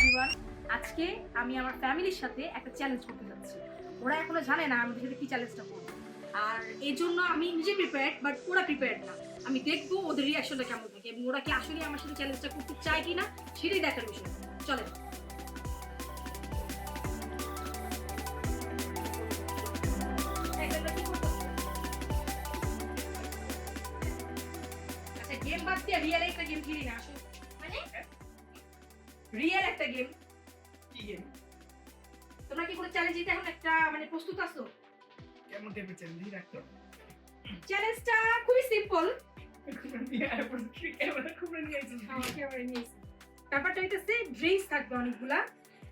Everyone, আজকে আমি আমার ফ্যামিলির সাথে একটা চ্যালেঞ্জ করতে যাচ্ছি। ওরা এখনো জানে না আমি সাথে কি চ্যালেঞ্জটা করব, আর এই জন্য আমি নিজে প্রিপেয়ার্ড, বাট ওরা প্রিপেয়ার্ড না। আমি দেখবো ওদের রিয়াকশনটা কেমন থাকে এবং ওরা কি আসলে আমার সাথে চ্যালেঞ্জটা করতে চায় কিনা সেটাই দেখার বিষয়। চলে আচ্ছা, গেম বাদ দিয়ে রিয়েল একটা গেম খেলি না আসলে, মানে রিয়েল একটা গেম। কি গেম? তোমরা কি কোনো চ্যালেঞ্জ দিতে এখন একটা মানে প্রস্তুত আছো? কেমন টাইপের চ্যালেঞ্জ রাখতো? চ্যালেঞ্জটা খুবই সিম্পল। ব্যাপারটা হইতেছে ড্রিঙ্কস থাকবে অনেকগুলা।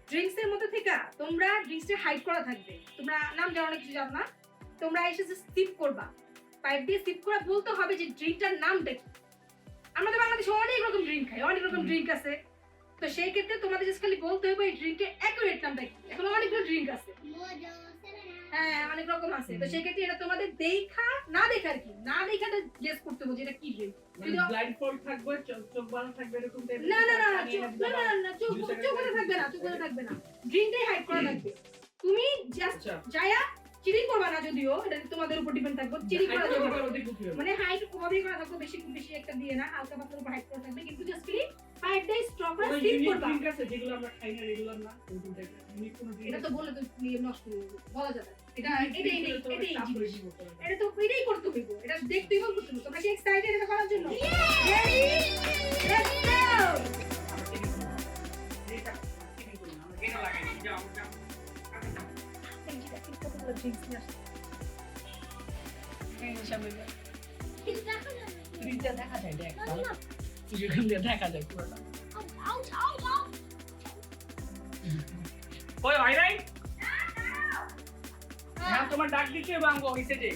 ড্রিঙ্কস এর মধ্যে থেকে তোমরা ড্রিঙ্কসটা হাইড করা থাকবে। তোমরা নাম জানো না, কিছু জানো না, তোমরা এসে সিপ করবা, পাইপ দিয়ে সিপ করে বলতে হবে যে ড্রিঙ্কটার নামটা কি। আমাদের বাংলাদেশে অনেক রকম ড্রিঙ্ক খাই, অনেক রকম ড্রিঙ্ক আছে। তো সেই ক্ষেত্রে তোমাদের জাস্ট খালি বলতে হবে এই ড্রিঙ্কের অ্যাকুরেট নামটা কি। এখন অনেকগুলো ড্রিঙ্ক আছে, হ্যাঁ অনেক রকম আছে। তো সেই ক্ষেত্রে এটা তোমাদের দেখা না দেখা আর কি, না দেখাটা গেস করতে হবে এটা কি ড্রিঙ্ক। ব্লাইন্ড ফোল্ড থাকবে, চোখ বন্ধ থাকবে এরকম টাইপের? না না না না, চোখ বন্ধ থাকবে না, চোখ বন্ধ থাকবে না, ড্রিঙ্কটাই হাইড করা থাকবে। তুমি জাস্ট যায়া চিটিং করবা না, যদিও এটা তোমাদের উপর ডিপেন্ড থাকবে। চিটিং করা যাবে না, মানে হাইড ওভাবেই করা থাকবে, বেশি খুব বেশি একটা দিয়ে না, হালকা পাতলা উপর হাইড করা থাকবে। কিন্তু জাস্ট কি 5 ডেজ স্টক করে স্টিক করবা। ঠিক আছে, যেগুলো আমরা খাই না রেগুলার না এরকম টাইপের ইউনিক কোনো এটা তো বলে তো নষ্ট হয়ে যাবে, বলা যাবে এটা এটাই এটা তো এটাই করতে হইব, এটা দেখতেই হবে। তোমরা কি এক্সাইটেড এটা করার জন্য? Ready, let's go. এটা কি করি আমরা এটা লাগাই যাও যাও। প্রিন্টটা দেখা যায়, দেখ ভালো যেখানে দেখা যায় পুরোটা। ওই ভাই ভাই, হ্যাঁ তোমার ডাক দিতে বাঙ্গো হইছে যে।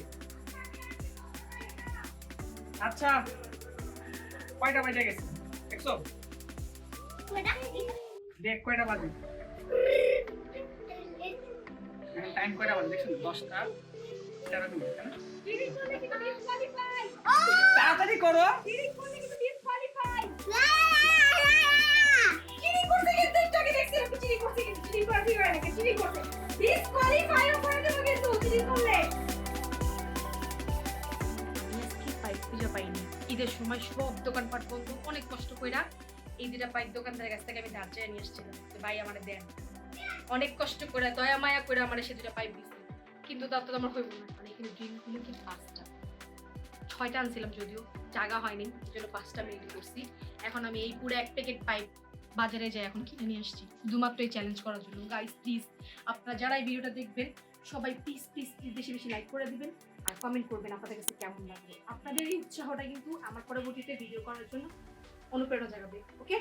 আচ্ছা কয়টা বাজে গেছে দেখছো? দেখ কয়টা বাজে, টাইম কয়টা বাজে দেখছো? 10টা 13 মিনিট। তাড়াতাড়ি করো। ঈদের সময় সব দোকানপাট বন্ধ, অনেক কষ্ট কইরা এই দুটা পাইপ দোকানদারের কাছ থেকে আমি ধার চেয়ে নিয়ে এসেছিলাম, ভাই আমার দেন। অনেক কষ্ট করে দয়া মায়া করে আমার সে দুটা পাইপ দিচ্ছে, কিন্তু তার তো আমার হইব না। মানে এখানে ড্রিঙ্ক গুলো কি 5টা 6টা আনছিলাম, যদিও জায়গা হয়নি, এই জন্য 5টা আমি রেডি করছি। এখন আমি এই পুরো 1 প্যাকেট পাইপ বাজারে যাই এখন কিনে নিয়ে আসছি, শুধুমাত্র এই চ্যালেঞ্জ করার জন্য। গাইস প্লিজ, আপনারা যারা এই ভিডিওটা দেখবেন সবাই প্লিজ প্লিজ প্লিজ বেশি বেশি লাইক করে দিবেন আর কমেন্ট করবেন আপনাদের কাছে কেমন লাগবে। আপনাদের এই উৎসাহটা কিন্তু আমার পরবর্তীতে ভিডিও করার জন্য অনুপ্রেরণা জাগাবে। ওকে,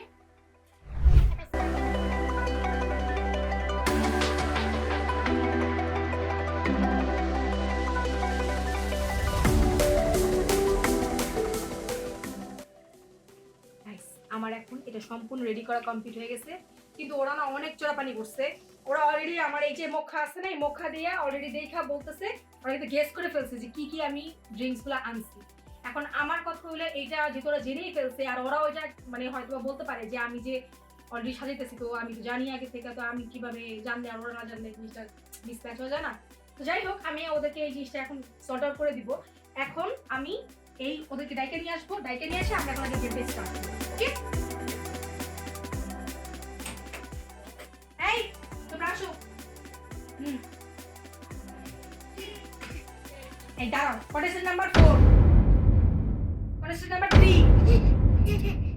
আমার এখন এটা সম্পূর্ণ রেডি করা কমপ্লিট হয়ে গেছে। কিন্তু ওরা না অনেক চোরাপানি করছে। ওরা অলরেডি আমার এই যে মক্কা আছে না, এই মক্কা দিয়ে অলরেডি দেখা বলতেছে, ওরা কিন্তু গেস করে ফেলছে যে কি কি আমি ড্রিঙ্কস গুলো আনছি। এখন আমার কথা হলো এইটা যেহেতু ওরা জেনেই ফেলছে, আর ওরা ওইটা মানে হয়তো বলতে পারে যে আমি যে অলরেডি সাজাইতেছি, তো আমি তো জানি আগে থেকে, তো আমি কিভাবে জানলে আর ওরা না জানলে জিনিসটা মিসম্যাচ হয়ে যায় না। তো যাই হোক, আমি ওদেরকে এই জিনিসটা এখন সর্ট আউট করে দিব। এখন আমি এই ওদেরকে ডাইকে নিয়ে আসবো, ডাইকে নিয়ে এসে আমরা এখন আগে গেম স্টার্ট করব। ওকে, এই তোমরা আসো। এই দাঁড়াও, কোটেশন নাম্বার 4, কোটেশন নাম্বার 3,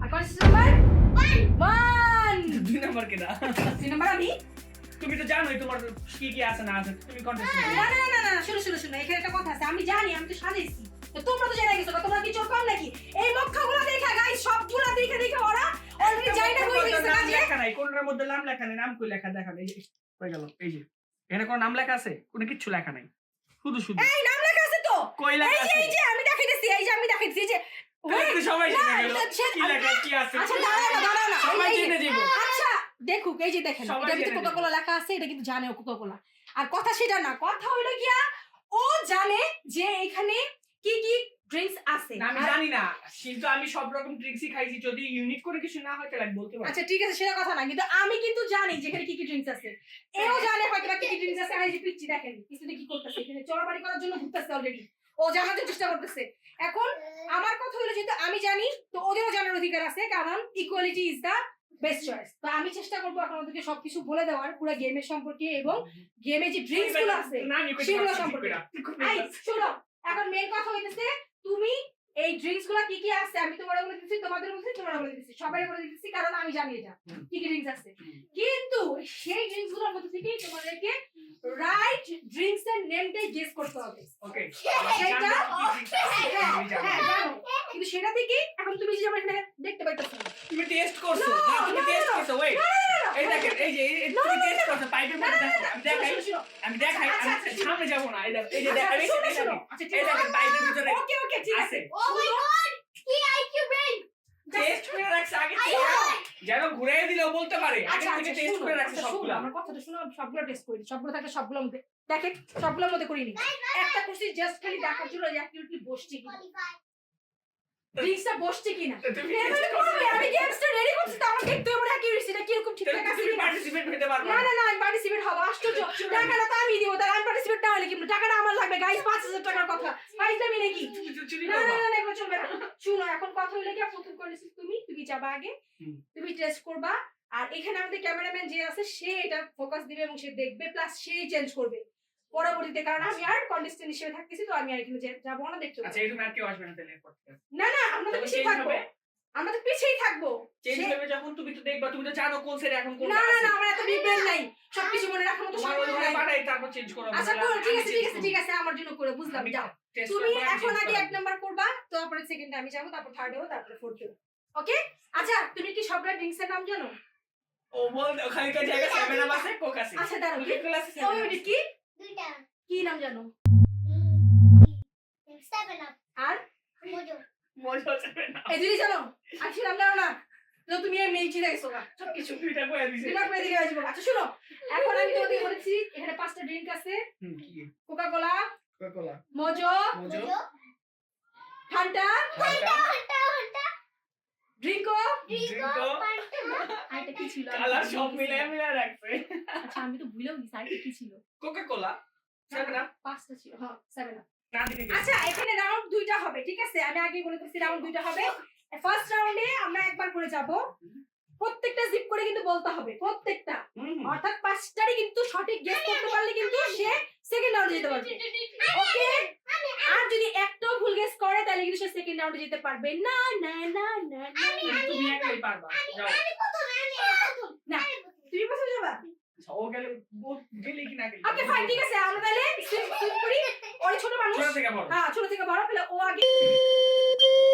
আর কোটেশন নাম্বার 1। 2 নাম্বার কেডা? 3 নাম্বার আমি। তুমি তো জানোই তোমার কি কি আছে না আছে, তুমি কন্টেস্ট করো। না না না না, শুনো শুনো শুনো, এখানে একটা কথা আছে, আমি জানি, আমি তো সাজাইছি। তো তোমরা তো জেনে গেছো, তোমরা কি চোর কম নাকি? এই মক্কাগুলো দেখা গাইস, সবগুলো দেখে দেখে ওরা অলরেডি জানি না কই গেছে নাম কাজে। লেখা নাই, কোনটার মধ্যে নাম লেখা নাই, নাম কই লেখা দেখা নাই, কই গেল? এই যে এখানে কোন নাম লেখা আছে? কোনো কিছু লেখা নাই, শুধু শুধু এই নাম লেখা আছে তো, কই লেখা আছে? এই যে আমি দেখাইতেছি, এই যে আমি দেখাইতেছি, এই যে তো সবাই জেনে গেল কি লেখা কি আছে। আচ্ছা দাঁড়াও না, দাঁড়াও না, সবাই জেনে যাবে। আচ্ছা দেখুক, এই যে দেখেন, সবাই এটা ভিতরে জেনে কোকা কোলা লেখা আছে, এটা কিন্তু জানেও কোকা কোলা। আর কথা সেটা না, কথা হইলো গিয়া ও জানে যে এখানে কি কি ড্রিঙ্কস আছে। না আমি জানি না, কিন্তু আমি সব রকম ড্রিঙ্কসই খাইছি, যদি ইউনিক করে কিছু না হয় তাহলে আমি বলতে পারি। আচ্ছা ঠিক আছে, সেটা কথা না, কিন্তু আমি কিন্তু জানি যে এখানে কি কি ড্রিঙ্কস আছে। এও জানে হয়তো বা কি কি ড্রিঙ্কস আছে। আর এই যে পিচ্চি দেখেন পিছনে কি করতেছে, এখানে চড়াবাড়ি করার জন্য ঘুরতেছে অলরেডি, ও জানার চেষ্টা করতেছে। এখন আমার কথা হলো যেহেতু আমি জানি, তো ওদেরও জানার অধিকার আছে, কারণ equality is the best choice. তো আমি চেষ্টা করবো এখন ওদেরকে সবকিছু বলে দেওয়ার পুরো গেমের সম্পর্কে এবং গেমে যে ড্রিঙ্কস গুলো আছে না আমি কই সেগুলো পারছি, সম্পর্কে। ঠিক এই শোনো, এখন মেন কথা হইতেছে তুমি এই ড্রিঙ্কস গুলো কি কি আছে আমি তোমার বলে দিচ্ছি, তোমাদের বলছি, তোমার বলে দিচ্ছি, সবাই বলে দিচ্ছি, কারণ আমি জানি এটা কি কি ড্রিঙ্কস আছে। কিন্তু সেই ড্রিঙ্কস গুলোর মধ্যে থেকে তোমাদেরকে রাইট ড্রিঙ্কস এর নেমটাই গেস করতে হবে। ওকে সেটা হ্যাঁ জানো, কিন্তু সেটা থেকে এখন তুমি যে আমার এখানে দেখতে পাইতেছো না, তুমি টেস্ট করছো না, তুমি টেস্ট করছো। ওই এই দেখেন, এই যে তুমি টেস্ট করছো পাইপের মধ্যে, দেখো আমি দেখাই আমি সামনে যাব না। এই দেখো, এই যে দেখো, এই দেখো, এই দেখেন পাইপের ভিতরে ওকে ওকে ঠিক আছে। ও মাই গড, কি আইকিউ ব্রেন। টেস্ট করে রাখছে আগে থেকে, যেন ঘুরাই দিলেও বলতে পারে আগে থেকে টেস্ট করে রাখছে সবগুলো। আমার কথাটা শুনো, আমি সবগুলো টেস্ট করি, সবগুলো থাকলে সবগুলোর মধ্যে দেখে, সবগুলোর মধ্যে করিনি, একটা করছি জাস্ট খালি দেখার জন্য যে অ্যাক্টিভিটি বসছে কি ড্রিঙ্কসটা বসছে কিনা। তুমি এভাবে করবে, আমি গেমসটা রেডি করছি, তো আমার দেখতে হবে অ্যাকিউরেসিটা কি রকম ঠিকঠাক আছে তুমি কিনা। পার্টিসিপেট হতে পারবে না না না, আমি পার্টিসিপেট হব, আশ্চর্য, টাকাটা তো আমি দিব, তার আমি পার্টিসিপেট না হলে কিন্তু টাকাটা আমার লাগবে গাইস, 5000 টাকার কথা পাইছামি নাকি। চুরি না না করবা। না না, এগুলো চলবে না। শুনো, এখন কথা হইলে কি প্রথম করেছিস তুমি যাবা আগে, তুমি টেস্ট করবা, আর এখানে আমাদের ক্যামেরাম্যান যে আছে সে এটা ফোকাস দিবে এবং সে দেখবে, প্লাস সেই চেঞ্জ করবে পরবর্তীতে, কারণ আমি আর কন্টেস্টেন্ট হিসেবে থাকতেছি, তো আমি আর এখানে যাবো না, দেখতে আচ্ছা এই রুমে আর কেউ আসবে না তাহলে এরপর থেকে? না না, আমরা তো পিছিয়ে থাকবো, আমরা তো পিছিয়েই থাকবো। চেঞ্জ হবে যখন, তুমি তো দেখবা, তুমি তো জানো কোন সেট এখন কোনটা না না আছে। না, আমার এত বিগ ব্রেন নাই, সবকিছু মনে রাখার মতো তোমার সময় ওখানে নাই। পাঠাই তারপর চেঞ্জ করো। আচ্ছা করো, ঠিক আছে ঠিক আছে ঠিক আছে, আমার জন্য করে বুঝলাম, যাও তুমি এখন আগে 1 নাম্বার করবা, তারপরে সেকেন্ডে আমি যাবো, তারপর থার্ড হবো, তারপরে ফোর্থ হবো। ওকে আচ্ছা, তুমি কি সবগুলা ড্রিঙ্কস এর নাম জানো? ও বল ওখানে একটা জায়গা 7 আপ আছে, কোক আছে। আচ্ছা দাঁড়াও, ওই ক্লাসে ওই ওই কি দুইটা কি নাম জানো? 7 আপ আর মোজো। মজা হবে না। এই দুই জানো? আচ্ছা নাম জানো না, তো তুমি এই মেইচি দেখছো না সবকিছু দুইটা কইয়া দিছি। দিমাগ করে দিকে আসবো। আচ্ছা শুনো, এখন আমি তোমাদের বলেছি এখানে 5টা ড্রিঙ্ক আছে, কি Coca Cola, Coca Cola, Mojo, Mojo, Fanta, Fanta, Drinko, Drinko, আর এটা কি ছিল? কালার সব মিলায় মিলায় রাখছে। আচ্ছা আমি তো ভুলেও গেছি, আর কি ছিল? কোকা-কোলা, 7 আপ 5টা ছিল, হ্যাঁ 7 আপ। না দিকে গেছে। আচ্ছা এখানে রাউন্ড 2টা হবে, ঠিক আছে, আমি আগে বলে দিচ্ছি রাউন্ড 2টা হবে। ফার্স্ট রাউন্ডে আমরা একবার করে যাব, প্রত্যেকটা জিপ করে কিন্তু বলতে হবে, প্রত্যেকটা, অর্থাৎ 5টারই কিন্তু সঠিক গেস করতে পারলে কিন্তু সে সেকেন্ড রাউন্ডে যেতে পারবে। ওকে, আর যদি একটাও ভুল গেস করে তাহলে কিন্তু সে সেকেন্ড রাউন্ডে যেতে পারবে না না না না না। তুমি একাই পারবা, যাও। না তুমি প্রথমে যাবা। আচ্ছা, ও গেলে ও গেলে কি না গেলে? ওকে ফাইন, ঠিক আছে, আমরা তাহলে সুইপ করি। ওই ছোট মানুষ, ছোট থেকে বড়। হ্যাঁ ছোট থেকে বড়, তাহলে ও আগে।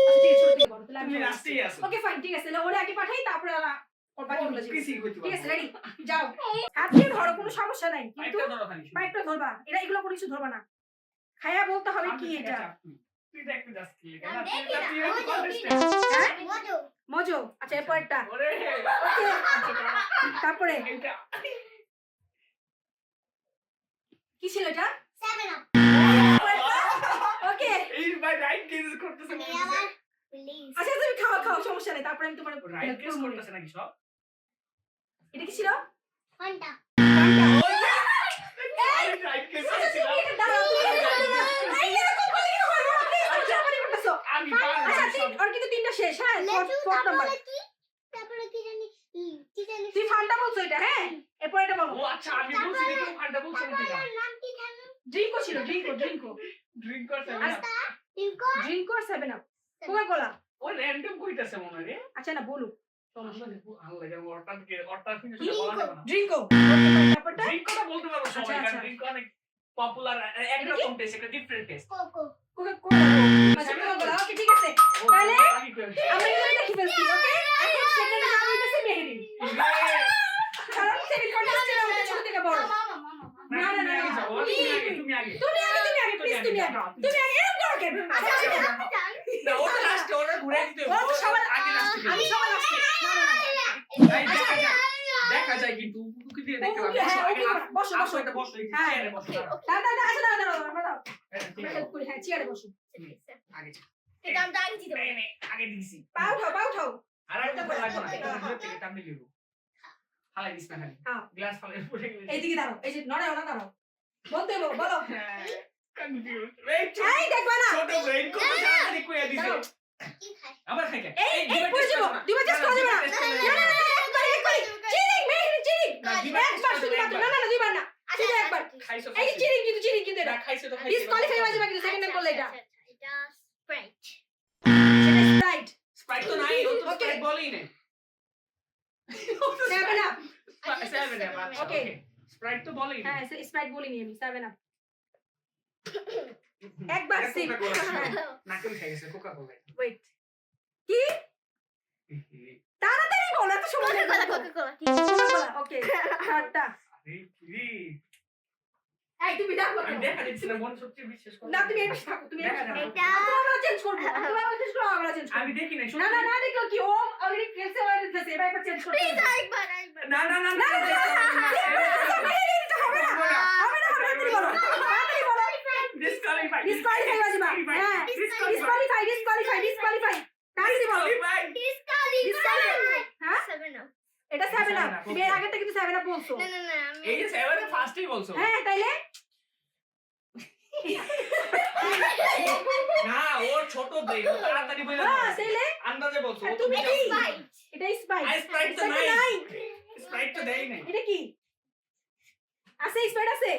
আচ্ছা ঠিক আছে, ছোট থেকে বড়, তাহলে আমি তুমি লাস্টেই আছো। ওকে ফাইন, ঠিক আছে, তাহলে ওরে আগে পাঠাই, তারপরে ওর বাকিগুলো যাবে। পিসি হইতে ঠিক আছে, পারবো। রেডি, যাও। হাত দিয়ে ধরো, কোনো সমস্যা নাই, কিন্তু পাইপটা ধরো খালি। পাইপটা ধরবা, এগুলো কোনো কিছু ধরবা না, খায়া বলতে হবে কি এটা। তুই দেখ তুই যাস কি আমি তুই দেখি না, তুই আমি কন্টেস্টেন্ট। হ্যাঁ মোজো। মজো। আচ্ছা এরপর একটা, ওরে ওকে, তারপরে এটা কি ছিল এটা? 7 আপ। ওকে এই ভাই রাইট গেস করতেছে মনে হচ্ছে। আবার প্লিজ। আচ্ছা তুমি খাও খাও, সমস্যা নেই, তারপরে আমি তোমার রাইট গেস করতেছে নাকি সব? এটা কি ছিল? ফান্টা। রাইট গেস আচ্ছা করতেছে। তুমি এটা দাঁড়াও, তুমি এটা দাঁড়াও। এই এরকম করলে কি হয়? আচ্ছা মানে করতেছো। আমি পারবো আচ্ছা সব। ওর কিন্তু 3টা শেষ, হ্যাঁ লেচু, ফোর্থ নাম্বার। তারপরে কি জানি কি জানি তুই ফান্টা বলছো এটা, হ্যাঁ এরপর এটা বলো। ও আচ্ছা আমি বলছি দেখো ফান্ডা বলছি না কিনা। তারপরে নাম কি জানি ড্রিঙ্কও ছিল, ড্রিঙ্কও ড্রিঙ্ক করতে হবে না। টিঙ্কো। ড্রিঙ্কও আর 7 আপ, কোকা কোলা। ও র‍্যান্ডম কইতাছে মনে রে। আচ্ছা না বলু, সমস্যা নেই আল্লাহ জানে ওরটা কিন্তু সেটা বলা যাবে না। ড্রিঙ্কও ব্যাপারটা। ড্রিঙ্ক কথা বলতে পারবো সবাই, আচ্ছা, কারণ আচ্ছা। ড্রিঙ্ক অনেক পপুলার, একরকম টেস্ট, একটা ডিফারেন্ট টেস্ট। কোকো। Coca Cola. আচ্ছা কোকা কোলা, ওকে ঠিক আছে, তাহলে আমরা এগুলো দেখি ফেলছি। ওকে এখন সেকেন্ড রাউন্ড হইতেছে মেহেদি, কারণ সেকেন্ড কন্টেস্টেন্ট আমাদের ছোট থেকে বড়। না না না না, তুমি আগে তুমি আগে প্লিজ, তুমি আগে এরকম করো কেন? আচ্ছা ঠিক আছে, না ও তো লাস্টে ওরা ঘুরে দিতে ও তো সবার আগে লাস্টে আমি সবার লাস্টে। না না না দেখা যায় কিন্তু উকি দিয়ে দেখতে ওকে, হ্যাঁ, ওকে, বসো, বসো। এটা বসো একটু হ্যাঁ। চেয়ারে বসো দাঁড়াও, আচ্ছা দাঁড়াও, আমরা দাও, আচ্ছা হ্যাঁ চেয়ারে বসো। আগে এই দামটা আগে দিতে হবে। আগে দিছি পা উঠাও আর একটা তো লাগবে না এটা দূর থেকে টামনে দিব হালাই দিস না খালি হ্যাঁ। গ্লাস ফালে পড়ে গেলে এইদিকে দাঁড়াও, এই যে নড়াও না, দাঁড়াও, বলতে বলো। কনফিউজ এই দেখবা না, ছোট ব্রেন কত তাড়াতাড়ি কইয়া দিছে দাঁড়াও। কি খাই? আবার খাই কে এই পড়ে যাবো, দিবা চেষ্টা করে দিবা না, একবার চিরিং মেহের চিরিং, একবার শুধু মাত্র, না দুইবার না, শুধু একবার। খাইছো এই চিরিং কিন্তু এটা এটা খাইছো তো ডিসকোয়ালিফাই হয়ে যাবে কিন্তু সেকেন্ড টাইম করলে এটা। এটা স্প্রাইট। সেটা স্প্রাইট, স্প্রাইট তো নাই ও তো Okay. স্প্রাইট বলেই নাই 7 আপ। Seven Okay. ওকে স্প্রাইট তো বলেই নাই হ্যাঁ স্প্রাইট বলিনি আমি, 7 আপ। একবার এটা সিপ, Coca-Cola। নাকেল খাই গেছে কোকা কোলা ওয়েট, কি তাড়াতাড়ি বল, এত সময় নেই। কোকা-কোলা। ওকে, চারটা। আরে কি এই তুমি দেখো আমি দেখা দিচ্ছি না মন সবচেয়ে বিশ্বাস করো না, তুমি এই পাশে থাকো, তুমি এই পাশে থাকো। এটা আমরা চেঞ্জ করব, আমরা চেঞ্জ করব, আমরা চেঞ্জ করব। আমি দেখি নাই না না না দেখো কি ও অলরেডি খেলছে, ও দিতেছে, এবার চেঞ্জ করতে হবে। আরেকবার। না না না না তাড়াতাড়ি বলো, তাড়াতাড়ি বলো। ডিসকোয়ালিফাই ডিসকোয়ালিফাই হয়ে যাবে। হ্যাঁ, ডিসকোয়ালিফাই। তাড়াতাড়ি বলো। হ্যাঁ, 7 আপ। এটা 7 আপ। তুমি এর আগেরটা কিন্তু 7 আপ বলছো। না না না আমি এই যে সেভেন ফার্স্টই বলছো হ্যাঁ, তাইলে না ওর ছোট ব্রেন ও তাড়াতাড়ি বলে হ্যাঁ, তাইলে আন্দাজে বলছো ও তো তুমি বুঝাও কি? স্প্রাইট। এটা স্পাইস। আই স্প্রাইট তো নাই স্প্রাইট তো দেই নাই এটা কি আছে? স্পাইস আছে?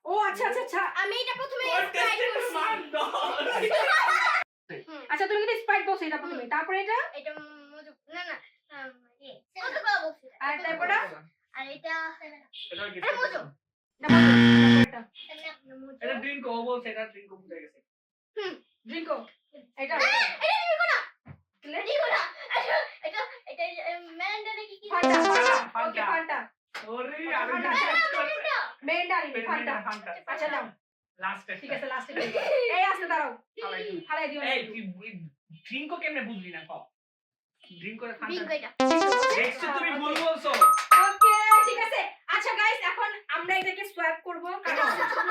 ও আচ্ছা আচ্ছা আচ্ছা। আমি এটা প্রথমে ওর স্প্রাইট টেস্টে করছি। মান দাও আচ্ছা তুমি কিন্তু স্পাইস বলছো এটা প্রথমে, তারপরে এটা, এটা মজু না না কোকা-কোলা বলছি। আর তারপরে আর এটা এটা কি এটা মজু। না বলো, তারপরে এটা মজু। এটা ড্রিঙ্ক ও বলছে এটা ড্রিঙ্ক ও বুঝে গেছে ড্রিঙ্কো। এটা এটা নিবি কোনা? কিলে? নিবি না। এটা এটা ম্যান্ডা নাকি কি? Fanta, Fanta. Okay Fanta. ওরে ফান্টা। আমি মেন্ডা নিবি ফান্টা। ফান্টা আচ্ছা দাও, লাস্ট ঠিক আছে লাস্টে দিবি। এই আসলে দাঁড়াও, হালাই দিও না। এই ড্রিঙ্ক ও কেমনে বুঝলি না কও ড্রিঙ্ক করে ফান্টা বিঙ্গো এটা। দেখছো তুমি ভুল বলছো ওকে ঠিক আছে। আচ্ছা গাইস, এখন আমরা এটাকে সোয়াপ করব,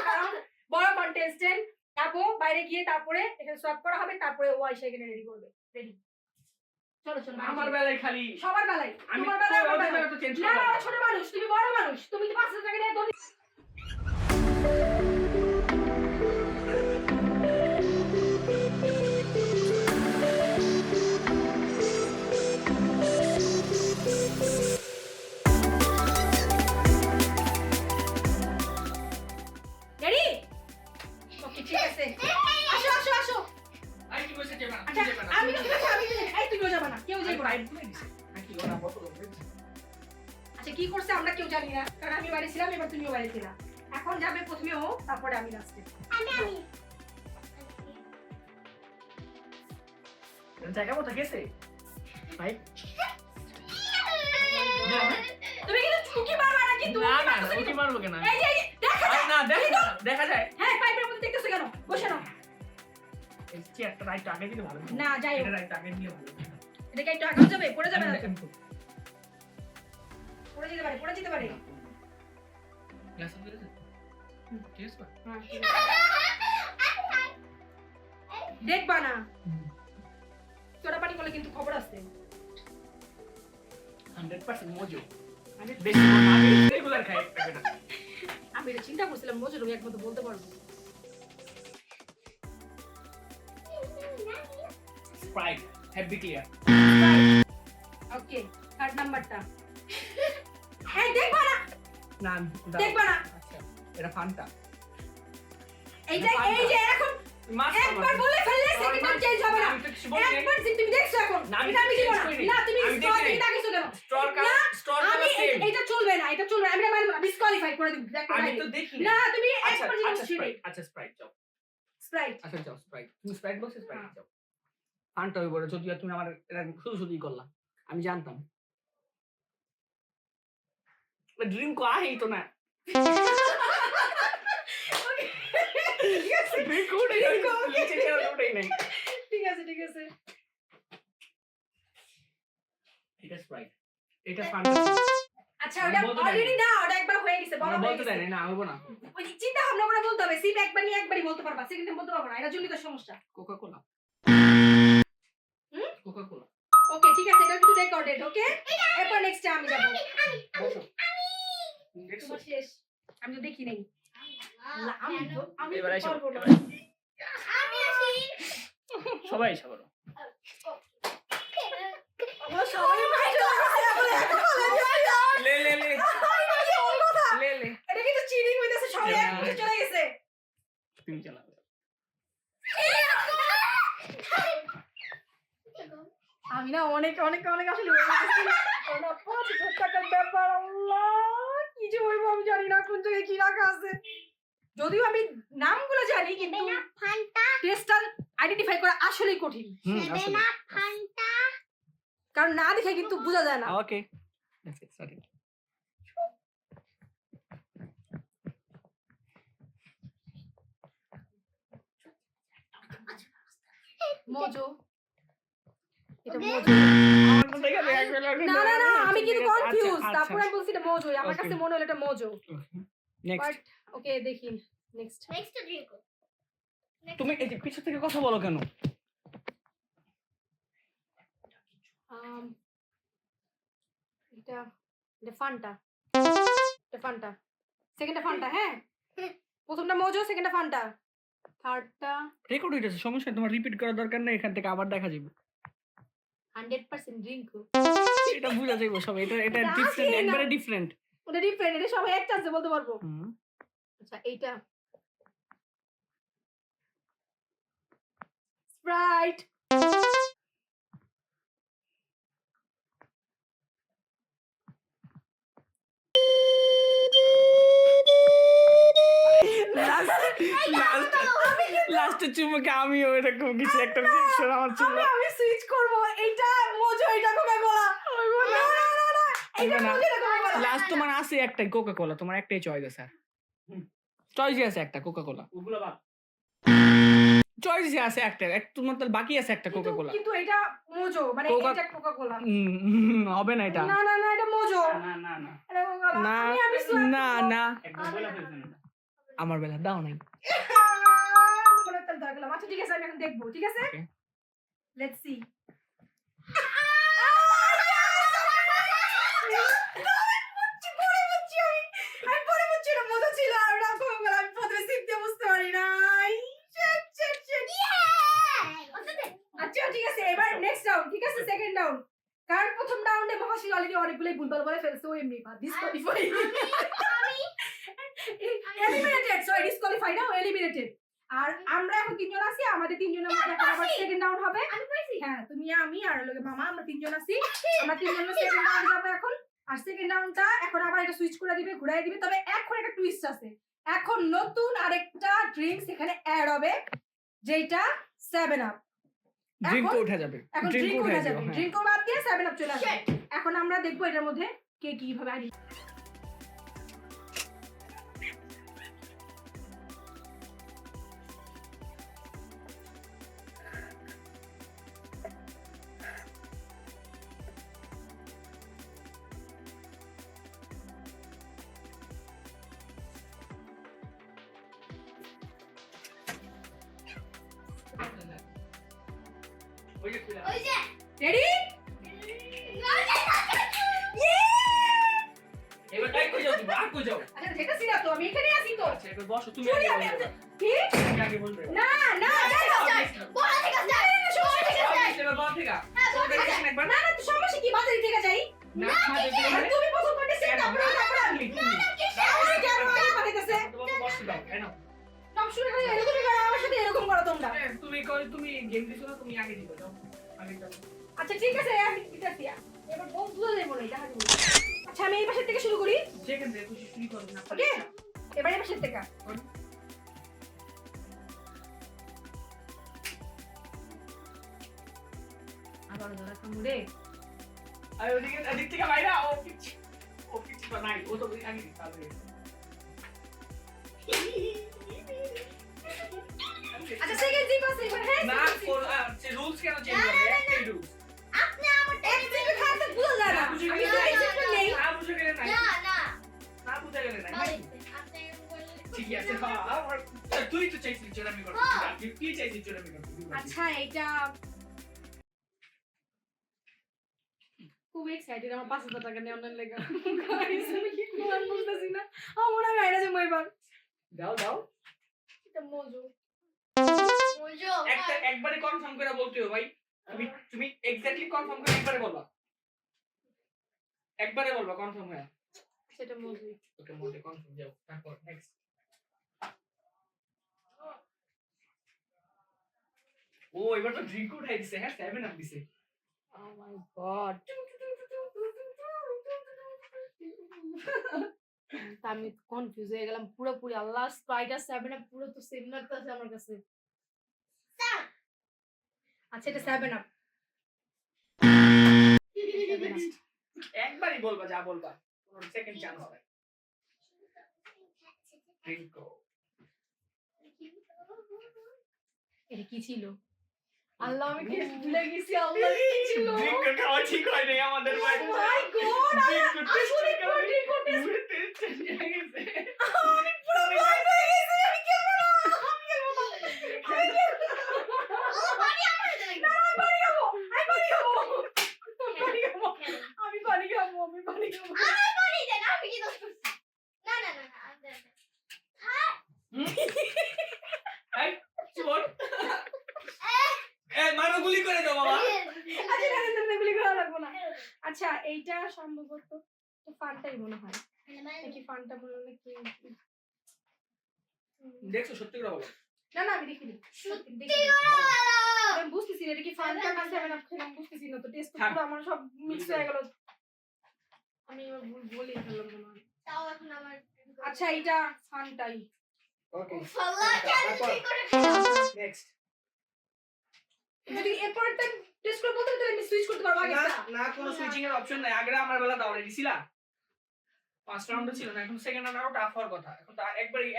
কারণ বড় কন্টেস্টেন্ট যাবো বাইরে গিয়ে, তারপরে এখানে সোয়াপ করা হবে, তারপরে ও আইসা এখানে রেডি করবে। রেডি, চলো চলো। আমার বেলায় খালি সবার বেলায়, আমি তোমার বেলায়, আমার ওদের বেলায়। বেলা তো চেঞ্জ না না, করলাম ওরা ছোট মানুষ, তুমি বড় মানুষ, তুমি তো 500 টাকা নিয়ে ধরে। রেডি? ওকে ঠিক আছে, আসো আসো আসো। আই কি বলছে যাবে না আচ্ছা যাবে না আমি তো দেখো, আমি তো এই তুমিও যাবে না, কেউ যাবে না। পাইপ খুলে দিছে নাকি ওরা বটল দিছে আচ্ছা কি করছে আমরা কেউ জানি না, কারণ আমি বাড়ি ছিলাম, এবার তুমিও বাড়ি ছিলা। এখন যাবে প্রথমে ও, তারপরে আমি লাস্টে। আমি জায়গা মতো গেছে পাইপ তুমি কিন্তু চুকি মারবা না, কিন্তু না না ওকে মারবো কেন এই যে দেখা আরে না দেখা যায় হ্যাঁ, পাইপের মধ্যে দেখতেছো কেন? বসে নাও। এই চেয়ারটা রাইট আগে দিলে ভালো না যাই হোক, এটা রাইট আগে দিলে ভালো এটাকে একটু আগাও যাবে, পড়ে যাবে না তো? দেখেন তো পড়ে যেতে পারে, পড়ে যেতে পারে। গ্লাস দিয়েছে ঠিক আছে হ্যাঁ, ঠিক আছে। দেখবা না, চোরা পানি করলে কিন্তু খবর আছে। 100% মজু আমি বেশি আমি রেগুলার খাই এটা আমি এটা চিন্তা করছিলাম, মজুর আমি একমত বলতে পারবো। Sprite happy clear okay, third নাম্বারটা। এই দেখবা না, না দেখবা না। আচ্ছা এটা ফান্টা এইটা এই যে এখন একবার বলে ফেললে সেকেন্ড টাইম চেঞ্জ হবে না। আমি তো কিছু বলি নাই একবার যে তুমি দেখছো এখন, না, আমি এটা আমি দিব না। change করিনি। না তুমি আমি স্ট্র দেখি নাই। দিতে গেছো কেন? স্টোর না, আমি কালার সেম এটা চলবে না, এটা চলবে না, আমি এটা মানবো না, ডিসকোয়ালিফাই করে দিব। আমি তো দেখি না তুমি আচ্ছা একবার জিনিস আচ্ছা ছিড়ে স্প্রাইট আচ্ছা স্প্রাইট যাও স্প্রাইট। আচ্ছা যাও স্প্রাইট তুমি স্প্রাইট বলছো স্প্রাইট যাও ফান্টা হইব যদিও তুমি আমার এটা শুধু শুধুই করলা আমি জানতাম ড্রিঙ্ক আহেই তো না ঠিক আছে ড্রিঙ্ক ওটাই লিচে কেন ওটাই নাই ঠিক আছে ঠিক আছে। এটা স্প্রাইট এটা ফান্টা আচ্ছা ওটা আমি বলতে চাই অলরেডি না, ওটা একবার হয়ে গেছে, বলা আমরা হয়ে বলতে গেছে। চাই না হইব না ওই চিন্তা ভাবনা করে বলতে হবে, সিপ একবার নিয়ে একবারই বলতে পারবা, সেকেন্ড টাইম বলতে পারবো না, এটা জন্য তো সমস্যা। Coca Cola Coca-Cola. ওকে ঠিক আছে, এটা কিন্তু রেকর্ডেড। ওকে, এরপর নেক্সট আমি যাব। বসো। দেখছো? তোমার শেষ, আমি তো দেখি নাই। আমি এবার তো আইসো, পারবো না। এবার। আমি আসি সবাই এসে বলো। আমরা সবাই ভাই চলে গেছে, এখন একটা বলে দিও। লে। ওর কথা। লে। এটা কিন্তু চিটিং হইতাছে, সবাই এক মুঠে চলে গেছে। তুমি চালাও। আমি না অনেক অনেক অনেক আসলে হয়ে গেছি। ওটা ৫,০০০ টাকার ব্যাপার, আল্লাহ কি যে হইব আমি জানি না কোন জায়গায় কি রাখা আছে। যদিও আমি নামগুলো জানি কিন্তু ফান্টা টেস্টটা আইডেন্টিফাই করা আসলেই কঠিন, সেভেন আপ ফান্টা কারণ না দেখে কিন্তু বোঝা যায় না। ওকে। That's it, sorry. মজো, এটা Okay. মজো। আমার মধ্যে গেলে একবার লাগবে না না না, আমি কিন্তু আচ্ছা, কনফিউজ। আচ্ছা। তারপরে আমি বলছি এটা মজো, আমার Okay. কাছে মনে হলো এটা মজো। নেক্সট। বাট ওকে দেখি নেক্সট। নেক্সট ড্রিঙ্কো তুমি এই যে পিছন থেকে কথা বলো কেন? এটা এটা ফান্টা, এটা ফান্টা, সেকেন্ডটা ফান্টা। হ্যাঁ, প্রথমটা মজো, সেকেন্ডটা ফান্টা, থার্ডটা রেকর্ড হইতেছে, সমস্যা নেই, তোমার রিপিট করার দরকার নেই, এখান থেকে আবার দেখা যাবে। 100% ড্রিঙ্ক। এটা বুঝা যাবে সব, এটা এটা ডিফারেন্ট, আসেই না। একবারে ডিফারেন্ট। ওটা ডিফারেন্ট, এটা সবাই এক চান্সে বলতে পারবো। আচ্ছা এইটা স্প্রাইট। লাস্টে চুমুকে আমিও এরকম কিছু একটা রিঅ্যাকশন আমার চুমু। আমি সুইচ করব, এইটা মজো, এটা কোকা-কোলা। না না না না, এইটা না, না। মজো, এটা কোকা-কোলা। লাস্ট তোমার আছে একটাই কোকা-কোলা, তোমার একটাই চয়েস আছে। চয়েস আছে একটা কোকা-কোলা। ওগুলো বাদ। চয়েস আছে একটা, তোমার তাহলে বাকি আছে একটা কিন্তু কোকা-কোলা। কিন্তু এটা মজো, মানে কোকা- এটা কোকা-কোলা। হবে না এটা। না না না, এটা মজো, না না না এটা কোকা-কোলা। না আমি swap না করবো। না, একদম বলে ফেলছেন না। আমার বেলা দাও নাই। বলে তাহলে দেখলাম। আচ্ছা ঠিক আছে, আমি এখন দেখবো, ঠিক আছে? Okay. Let's see. আমি পরে বুঝছি এটা মজা ছিল, আর ওটা কোকা-কোলা। আমি প্রথমে সিপ দিয়ে বুঝতে পারি নাই। Shit. আচ্ছা ঠিক আছে, এবার নেক্সট রাউন্ড, ঠিক আছে? Second round. কারণ প্রথম রাউন্ডে মহাশিল অলরেডি অনেকগুলোই ভুলভাল বলে ফেলছে, ও এমনি বা ডিসকোয়ালিফাই। এলিমিনেটেড, সরি ডিসকোয়ালিফাই না, ও এলিমিনেটেড। আর আমরা এখন তিনজন আছি, আমাদের তিনজনের মধ্যে এখন আবার সেকেন্ড রাউন্ড হবে। হ্যাঁ, তুমি আমি আর লগে মামা, আমরা তিনজন আছি। আমরা তিনজন সেকেন্ড রাউন্ড যাবো এখন। আর সেকেন্ড রাউন্ডটা এখন আবার এটা সুইচ করে দিবে, ঘুরাই দিবে। তবে এখন একটা টুইস্ট আছে, এখন নতুন আরেকটা ড্রিঙ্কস এখানে অ্যাড হবে, যেটা 7 আপ। ড্রিঙ্ক এখন- উঠে যাবে, এখন ড্রিঙ্ক ড্রিঙ্ক উঠে উঠে যাবে। যাবে, ড্রিঙ্ক বাদ দিয়ে 7 আপ চলে আসবে। এখন আমরা দেখবো এটার মধ্যে কে কিভাবে আইডি। ওই যে খুলে ওই যে রেডি? এবার টাই কই যাও, তুমি আর কই যাও। আচ্ছা যেটা সিরা তো আমি এখানে আছি তো। আচ্ছা এবার বসো, তুমি চলি আগে আমি বলবে। কি? তুমি আগে বলবে। না না যাই হোক। বড় থেকে যাই বড় থেকে যাই এবার বল থেকে। হ্যাঁ বড় থেকে যাই একবার না না, তো সমস্যা কি? বাজারে থেকে যাই। না মাঝে থেকে আর তুমি প্রথম করতে সিট তারপরে আমি। আমি কেন আগে পাঠাইতেছে? তোমাকে বসতে দাও, তাই না? সব শুরু করে এরকমই করো, আমার সাথে এরকম করো তোমরা। তুমি গেম দিছো না, তুমি আগে দিবে যাও। আগে যাও। আচ্ছা ঠিক আছে, আমি দিতেছি। এবার বল বুঝে যাবো না, দেখা যাবে। আচ্ছা আমি এই পাশের থেকে শুরু করি। যেখান থেকে খুশি শুরু করো না। ওকে, এবার এই পাশের থেকে। আবার ধরা কামড়ে। আর ওদিকে এদিক থেকে বাইরে ও কিছু তো নাই, ও তো আগে দিতে হবে। আচ্ছা সেকেন্ড জিপ আছে এবার। হ্যাঁ না রুলস কেন চেঞ্জ হবে? একটাই রুলস। আপনি আমার এক জিপে খাতে বুঝা যায় না। বুঝে আমি গেলে তো নাই। এই জিপে নেই। না বুঝে গেলে নাই। না না না বুঝে গেলে নাই। আপনি বললে ঠিক আছে, হ্যাঁ আমার তুই তো চাইছিস জোরামি করতে। কি চাইছিস জোরামি করতে? আচ্ছা এটা খুব এক্সাইটেড আমার 5000 টাকা নিয়ে অনলাইন লেগে গাইস আমি কি কোন বুঝতেছি না আমার মনে হয় বাইরে যাবো এবার দাও দাও এটা মজু মজো একটা একবারে কনফার্ম করে বলতে হবে ভাই তুমি এক্স্যাক্টলি কনফার্ম করে একবারে বলবা কনফার্ম হয়ে সেটা মজু ওকে মধ্যে কনফার্ম যাও তারপর নেক্সট ও এবার তো ড্রিঙ্ক উঠাই দিছে হ্যাঁ 7 আপ দিছে ও মাই গড আমি কনফিউজ হয়ে গেলাম পুরোপুরি আল্লাহ স্প্রাইট আর 7 আপ পুরো তো সেম লাগতেছে আমার কাছে আচ্ছা এটা 7 আপ একবারই বলবা যা বলবা কোনো সেকেন্ড চান্স নাই ড্রিঙ্ক এটা কি ছিল আল্লাহ আমি কি ভুলে গেছি আল্লাহ কি ছিল ড্রিঙ্ক খাওয়া ঠিক হয় নাই আমাদের ভাই Oh my God! আসলে party করতেছি। আমি পুরো ভয় পেয়ে গেছি। আমি খেলবো না। না, আমি পানি খাবো। আমি পানি খাবো। চোর এই মারো গুলি করে দাও বাবা আচ্ছা, না, গুলি করা লাগবো না। আচ্ছা, এইটা সম্ভবত তো ফানটাই মনে হয়। নাকি ফানটা বললে কি? দেখছো সত্যি করে বলো না, আমি দেখিনি। আমি বুঝতেছি না, এটা কি ফান্টা না 7 আপ খেলাম বুঝতেছি না, তো টেস্ট তো পুরো আমার সব মিক্স হয়ে গেল। আমি এবার বলি ফেললাম মনে হয়। আচ্ছা, এটা ফান্টাই। ওকে নেক্সট যদি এরপরটা টেস্ট করে বলতে তাহলে আমি সুইচ করতে পারবো আগে। না কোনো সুইচিং এর অপশন নাই আগে আমার বেলা দাও রেডি ছিলা ফার্স্ট রাউন্ডে ছিল না এখন সেকেন্ড রাউন্ড আরো টাফ হওয়ার কথা এখন তো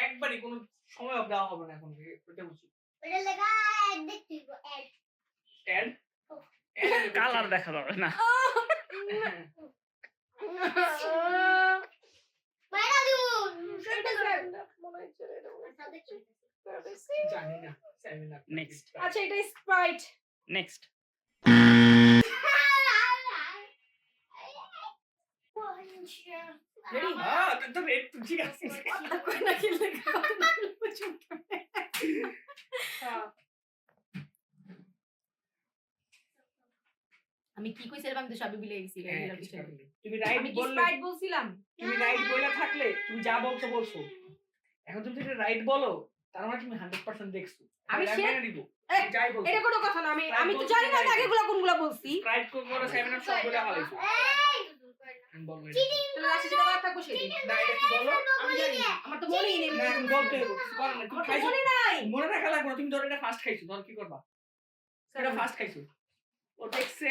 একবারই কোনো সময় অফ দেওয়া হবে না এখন এটা বুঝছি এড কালার দেখা যাবে না জানি না 7 আপ নেক্সট আচ্ছা, এটা স্প্রাইট। Next ready? হ্যাঁ তো ঠিক আছে কই না খেললে আমি কি কইছিলাম আমি তো সবই ভুলে গেছি। তুমি রাইট আমি কি বললে স্প্রাইট বলছিলাম? তুমি রাইট বলে থাকলে তুমি যা বলছো এখন তুমি যদি রাইট বলো তার মানে তুমি 100% দেখছো আমি মেনে দিব এই, যাই বলছো এটা কোনো কথা না। আমি তো বলছি জানি না right. আগেগুলো কোনগুলো বলছি। রাইট কোন বলে 7 আপ সব বলে হালাইছো আমি বলবো এটা। তাহলে লাস্টে যেটা কথা থাকবো সেটাই। না এটা কি বলো আমি জানি না, আমার তো মনেই নেই। না আমি বলতে হবে কিছু করার নাই তুমি আমার তো খাইছো মনে নাই। মনে রাখা লাগবে না তুমি ধরো এটা ফার্স্ট খাইছো ধর কি করবা এটা ফার্স্ট খাইছো ও দেখছে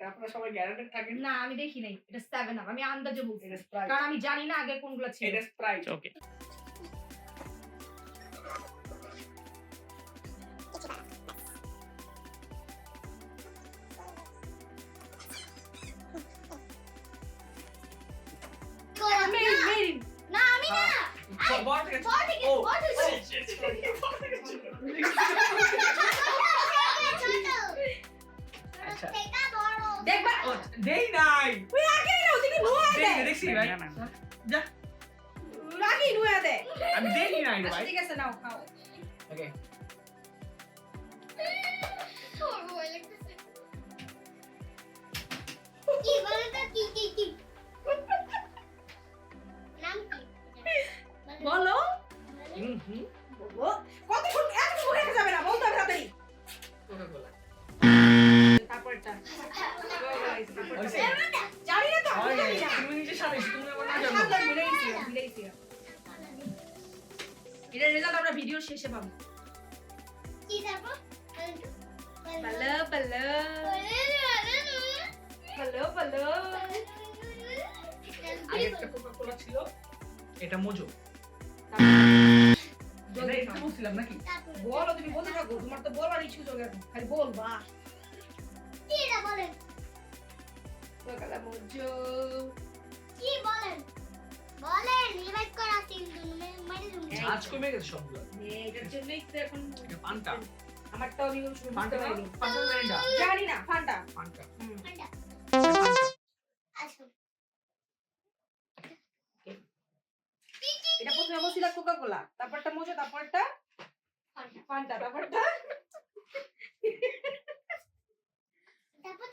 তারপরে সবাই গ্যারান্টেড থাকে না, আমি দেখি নাই। এটা 7 আপ। আমি আন্দাজে বলছি। এটা স্প্রাইট কারণ আমি জানি না আগে কোনগুলো ছিল। এটা স্প্রাইট ওকে মেরিন। বড় থেকে ও আচ্ছা দেখবা ও দেই নাই তুই আগে নাও, তুমি নুয়া দে। দেখছি ভাই না, না। যা রাগি নুয়া দে। আমি দেখি নাই রে আচ্ছা, ভাই ঠিক আছে, নাও খাও। ওকে বলো। হুম বলো। কতক্ষণ এত সময় রেখে যাবে না, বলতে হবে তাড়াতাড়ি। কোকা কোলা তারপরটা। হইছে জানি না তো, আমি হয় জানি না। তুমি নিজে সাথে তুমি আমার না আমি জানো সাবধান ভুলে গেছি। এটার রেজাল্ট আমরা ভিডিওর শেষে পাবো। ভালো ভালো ভালো ভালো। আগে একটা কোকা কোলা ছিল এটা মোজো এটা একটু বলছিলাম নাকি বলো, তুমি বলতে থাকো, তোমার তো বলারই সুযোগ এখন, খালি বলবা। সকালে মজো। আজ কমে গেছে সবগুলো এটার জন্যই তো এখন এটা পান্তা আমারটা আমি শুরু করতে পান্তা পারিনি। পান্তা মেরেন্ডা জানি না, ফান্টা। পান্তা হুম। পান্তা প্রথমে বলছিলা কোকা কোলা, তারপরটা মোজো, তারপরটা ফান্টা, তারপরটা তারপর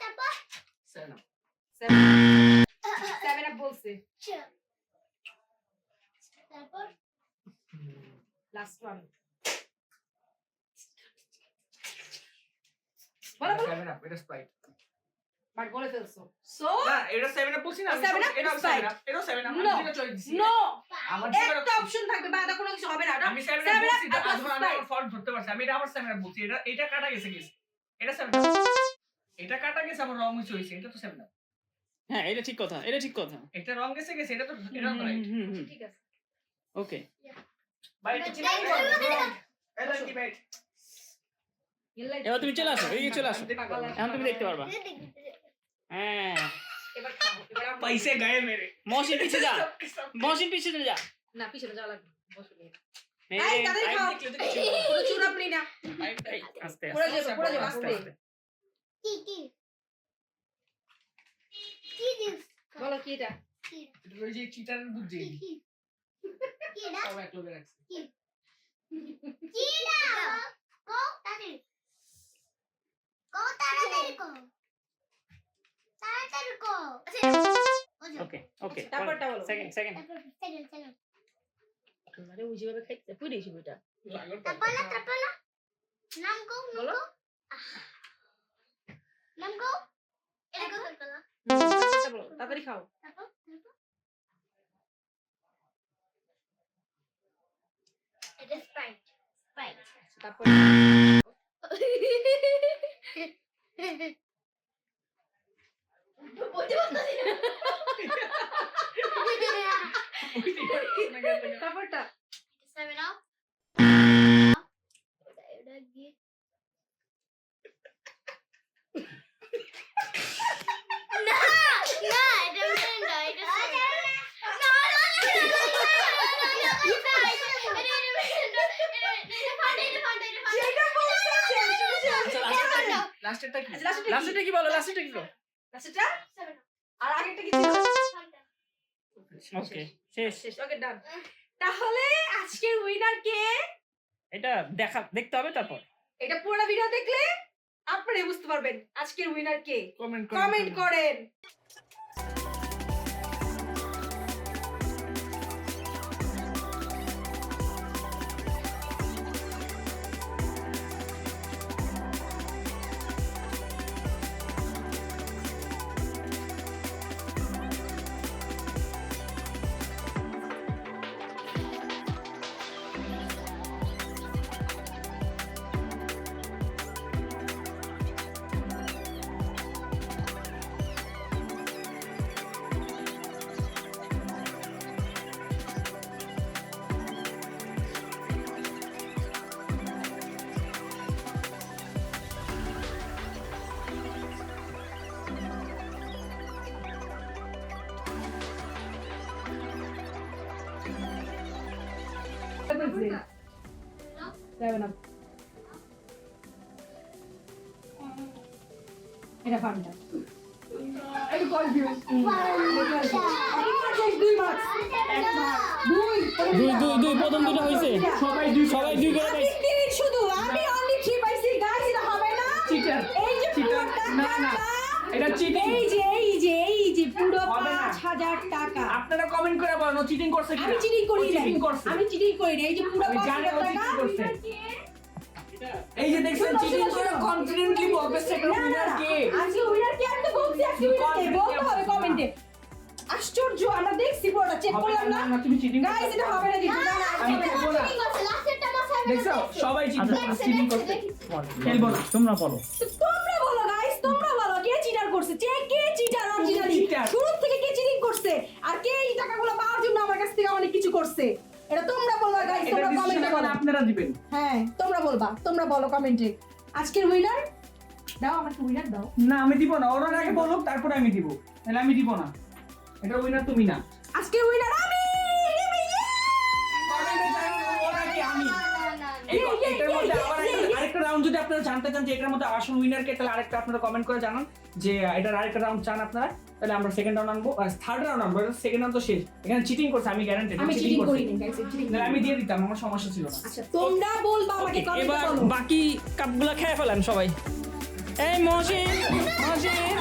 সেভেন আপ বলছে। তারপর লাস্ট ওয়ান বলো বলো, 7 আপ এটা স্প্রাইট বাট বলে ফেলছো। সো না এটা 7 আপ বলছি না 7 up, এটা Sprite. 7 আপ এটা 7 আপ No. আমি যেটা চয়েস দিছি নো, আমার একটা অপশন থাকবে বা আদা কোনো কিছু হবে না। আমি 7 আপ 7 up বলছি আর আদর আমি Sprite। ফল্ট ধরতে পারছি আমি এটা আবার 7 আপ বলছি এটা কাটা গেছে এটা 7 আপ এটা কাটা গেছে আমার রং হইছে এটা তো 7 আপ হ্যাঁ এটা ঠিক কথা, এটা ঠিক কথা। এটা রং গেছে এটা তো এটা তো রাইট ঠিক আছে। ওকে ভাই এটা চিনাই করো এটা কি ভাই এবার তুমি চলে আসো, এদিকে চলে আসো, এখন তুমি দেখতে পারবা। হ্যাঁ এবার খাও, এবার আমরা पैसे गए मेरे মহসিন পিছে যা, মহসিন পিছে যা। না পিছনে যাওয়া লাগবে, বসো গিয়ে। এই, তাড়াতাড়ি খাও। পুরো চুরাপনি না, এই, আস্তে পুরো আস্তে যাবে, পুরো যাবে, আস্তে আস্তে। আস্তে। কি দিস বলো কি এটা? এটা ওই যে চিটারের বুদ্ধি কি না সব এক লোকে রাখছে কি না কো তাড়াতাড়ি কো ওকে ওকে তারপরটা বলো। সেকেন্ড সেকেন্ড মানে ওই যেভাবে খাইতে পুরি সেটা তারপর নাম কো বলো। নাম কো এটা কো তারপর তারপরটা বলো, তাড়াতাড়ি খাও। এটা স্প্রাইট তারপর তারপরটা Seven up. এটা দিয়ে না না এটা মিরিন্ডা এটা না লাস্টেরটা কি লাস্টে কি বলো, লাস্টে কি বলো? লাস্টটা আর আগেরটা কি ছিল? ওকে শেষ। শেষ, ওকে ডান। তাহলে আজকের উইনার কে? এটা দেখতে হবে তারপর। এটা পুরো ভিডিও দেখলে আপনারাই বুঝতে পারবেন আজকের উইনার কে। কমেন্ট কমেন্ট করেন। এটা ফান্ডা। একটু কনফিউজ। দুই মার্কস। এক মার্ক। দুই প্রথম দুটো হইছে, সবাই দুই করে পাইছে। তিন শুধু আমি অনলি 3 পাইছি গাইস, এটা হবে না। চিটার এই যে চিটার না না এটা চিটিং এই যে পুরো হবে না। 5000 টাকা। আপনারা কমেন্ট করে বলেন ও চিটিং করছে কি আমি চিটিং করি নাই, চিটিং করছে আমি চিটিং করি নাই। এই যে পুরো আমি জানি ও 5000 চিটিং টাকা করছে এই যে দেখছেন চিটিং করে কনফিডেন্টলি বলবে সেকেন্ড উইনার কে আজকে উইনার কে? আমি তো বলছি আজকে উইনার কে, বলতে হবে কমেন্টে। আশ্চর্য, আমরা দেখছি পুরোটা চেক হবে করলাম না না। না তুমি চিটিং গাইস এটা হবে না কিন্তু, না না আমি খেলবো না দেখছো সবাই চিটিং করছে খেলবো না তোমরা বলো। তোমরা বলো গাইস, তোমরা বলো কে চিটার করছে, কে চিটার অরিজিনালি, cheater? শুরু থেকে কে চিটিং করছে আর কে এই টাকাগুলো পাওয়ার জন্য আমার কাছ থেকে অনেক কিছু করছে। এটা তোমরা বলবা গাইস, এটা তোমরা ডিসিশন কমেন্টে এখন বলো। আপনারা দিবেন হ্যাঁ তোমরা বলবা, তোমরা বলো কমেন্টে আজকের উইনার দাও, আমাকে উইনার দাও। না আমি দিব না ওরা আগে বলুক তারপরে আমি দিব তাহলে আমি দিব না এটা উইনার তুমি না আজকের উইনার আমি। কমেন্টে জানান ওরা কি আমি এটার মধ্যে আবার আরেকটা রাউন্ড যদি আপনারা জানতে চান যে এটার মধ্যে আসল উইনার কে, তাহলে আরেকটা আপনারা কমেন্ট করে জানান যে এটার আরেকটা রাউন্ড চান আপনারা, তাহলে আমরা সেকেন্ড রাউন্ড আনবো, থার্ড রাউন্ড আনবো। সেকেন্ড রাউন্ড তো শেষ, এখানে চিটিং করছে আমি গ্যারান্টি। আমি চিটিং করিনি গাইস, চিটিং না আমি দিয়ে দিতাম, আমার সমস্যা ছিল না। আচ্ছা তোমরা বলবা আমাকে কমেন্টে এবার বলো। বাকি কাপগুলো খেয়ে ফেলেন সবাই। এই মহসিন, মহসিন